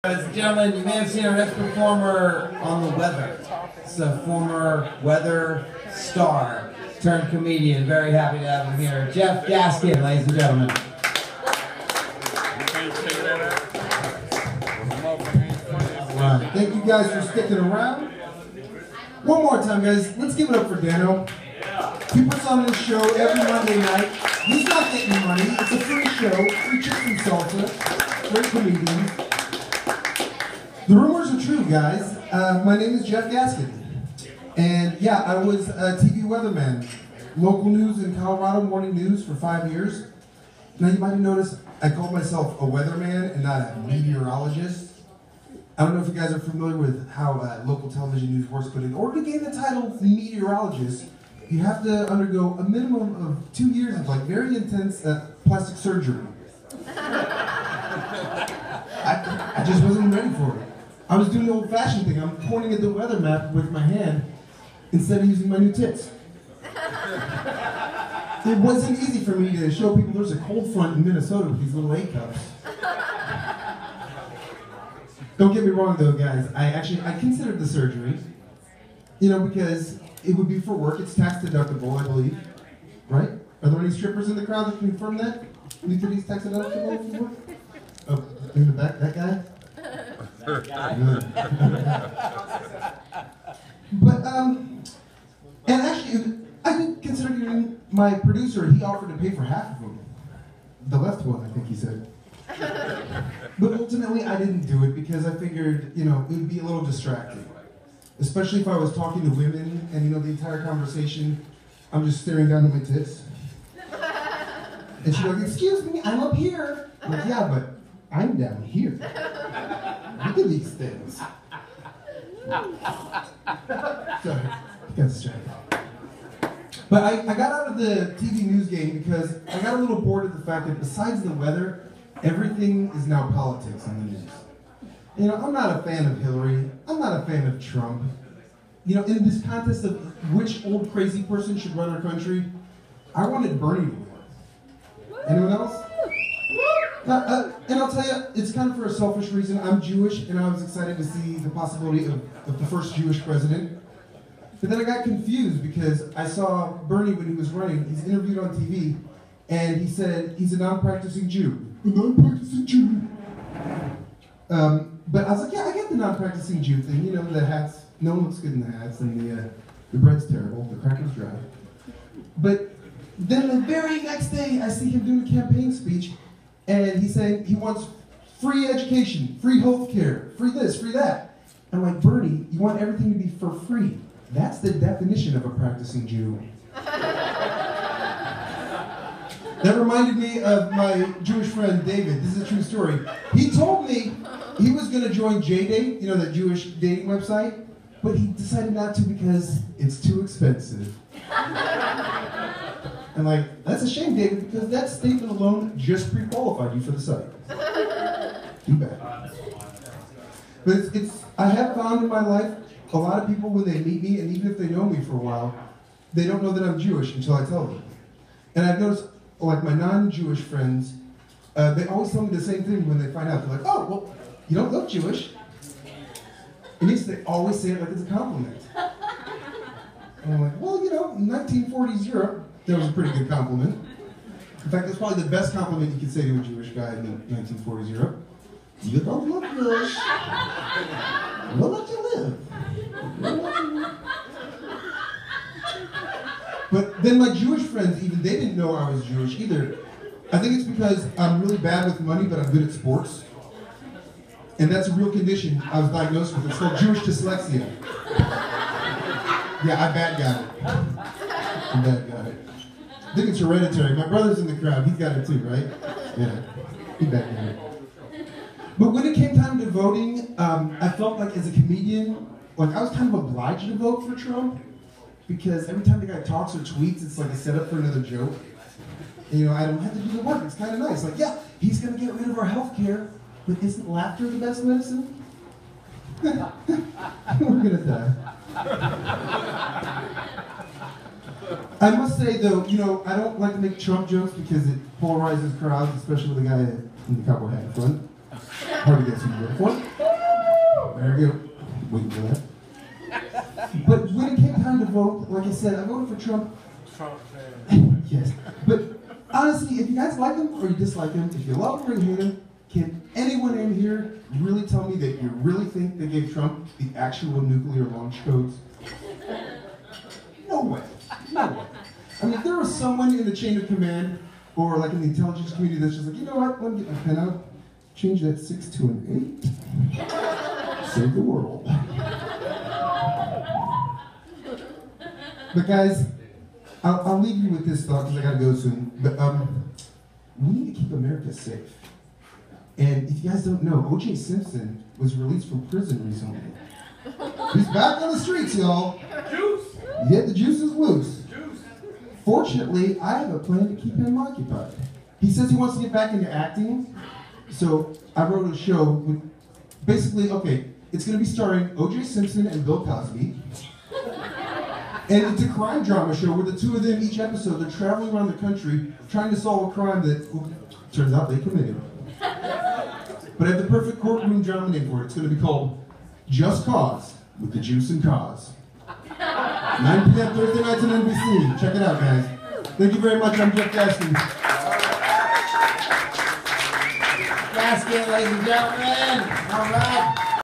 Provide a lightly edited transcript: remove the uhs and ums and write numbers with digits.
Ladies and gentlemen, you may have seen our next performer on the weather. It's a former weather star turned comedian. Very happy to have him here. Jeff Gaskin, ladies and gentlemen. All right. Thank you guys for sticking around. One more time, guys. Let's give it up for Dano. He puts on this show every Monday night. He's not getting money. It's a free show. Free chips and salsa. Free comedians. The rumors are true, guys. My name is Jeff Gaskin. And yeah, I was a TV weatherman. Local news in Colorado, morning news for 5 years. Now you might have noticed I called myself a weatherman and not a meteorologist. I don't know if you guys are familiar with how local television news works, but in order to gain the title meteorologist, you have to undergo a minimum of 2 years of very intense plastic surgery. I just wasn't ready for it. I was doing the old-fashioned thing. I'm pointing at the weather map with my hand instead of using my new tits. It wasn't easy for me to show people there's a cold front in Minnesota with these little A-cups. Don't get me wrong though, guys. I considered the surgery, because it would be for work. It's tax deductible, I believe. Right? Are there any strippers in the crowd that can confirm that? Any of these tax deductible for work? Oh, in the back, that guy? But, and actually, I did consider giving my producer, he offered to pay for half of them. The left one, I think he said. But ultimately, I didn't do it because I figured, it would be a little distracting. Especially if I was talking to women and, the entire conversation, I'm just staring down at my tits. And she'd be like, excuse me, I'm up here. I'm like, yeah, but I'm down here. Look at these things. Sorry, got distracted. But I got out of the TV news game because I got a little bored of the fact that besides the weather, everything is now politics in the news. I'm not a fan of Hillary. I'm not a fan of Trump. In this contest of which old crazy person should run our country, I wanted Bernie to win. Anyone else? And I'll tell you, it's kind of for a selfish reason. I'm Jewish, and I was excited to see the possibility of the first Jewish president. But then I got confused because I saw Bernie when he was running. He's interviewed on TV, and he said he's a non-practicing Jew. A non-practicing Jew. But I was like, yeah, I get the non-practicing Jew thing. The hats. No one looks good in the hats, and the bread's terrible. The cracker's dry. But then the very next day, I see him doing a campaign speech. And he's saying he wants free education, free health care, free this, free that. I'm like, Bernie, you want everything to be for free. That's the definition of a practicing Jew. That reminded me of my Jewish friend, David. This is a true story. He told me he was going to join J-Date, that Jewish dating website, but he decided not to because it's too expensive. I'm like, that's a shame, David, because that statement alone just pre-qualified you for the site. Too bad. But I have found in my life, a lot of people, when they meet me, and even if they know me for a while, they don't know that I'm Jewish until I tell them. And I've noticed, my non-Jewish friends, they always tell me the same thing when they find out. They're like, oh, well, you don't look Jewish. And they always say it like it's a compliment. And I'm like, well, 1940s Europe, that was a pretty good compliment. In fact, that's probably the best compliment you could say to a Jewish guy in the 1940s Europe. You don't look Jewish. We'll let you live. But then my Jewish friends, even they didn't know I was Jewish either. I think it's because I'm really bad with money, but I'm good at sports. And that's a real condition I was diagnosed with. It's called Jewish dyslexia. Yeah, I bad got it. I bad got it. I think it's hereditary. My brother's in the crowd. He's got it too, right? Yeah, he got it. But when it came time to voting, I felt like as a comedian, I was kind of obliged to vote for Trump because every time the guy talks or tweets, it's like a setup for another joke. And, I don't have to do the work. It's kind of nice. Yeah, he's going to get rid of our health care, but isn't laughter the best medicine? We're going to die. I must say, though, I don't like to make Trump jokes because it polarizes crowds, especially with the guy in the cowboy hat in front. Hard to get some good one. I said, I voted for Trump. Trump fan. Yes. But honestly, if you guys like him or you dislike him, if you love him or you hate him, can anyone in here really tell me that you really think they gave Trump the actual nuclear launch codes? No way. No way. I mean, if there was someone in the chain of command or like in the intelligence community that's just like, you know what, let me get my pen out, change that 6 to an 8, save the world. But guys, I'll leave you with this thought because I gotta go soon. But we need to keep America safe. And if you guys don't know, O.J. Simpson was released from prison recently. He's back on the streets, y'all. Juice! Yeah, the juice is loose. Juice! Fortunately, I have a plan to keep him occupied. He says he wants to get back into acting, so I wrote a show with, basically, okay, it's gonna be starring O.J. Simpson and Bill Cosby. And it's a crime drama show where the two of them, each episode, they're traveling around the country trying to solve a crime that, well, turns out they committed. But I have the perfect courtroom drama name for it. It's going to be called Just Cause with the Juice and Cause. 9 p.m. Thursday nights on NBC. Check it out, guys. Thank you very much. I'm Jeff Gaskin. Gaskin, ladies and gentlemen. All right.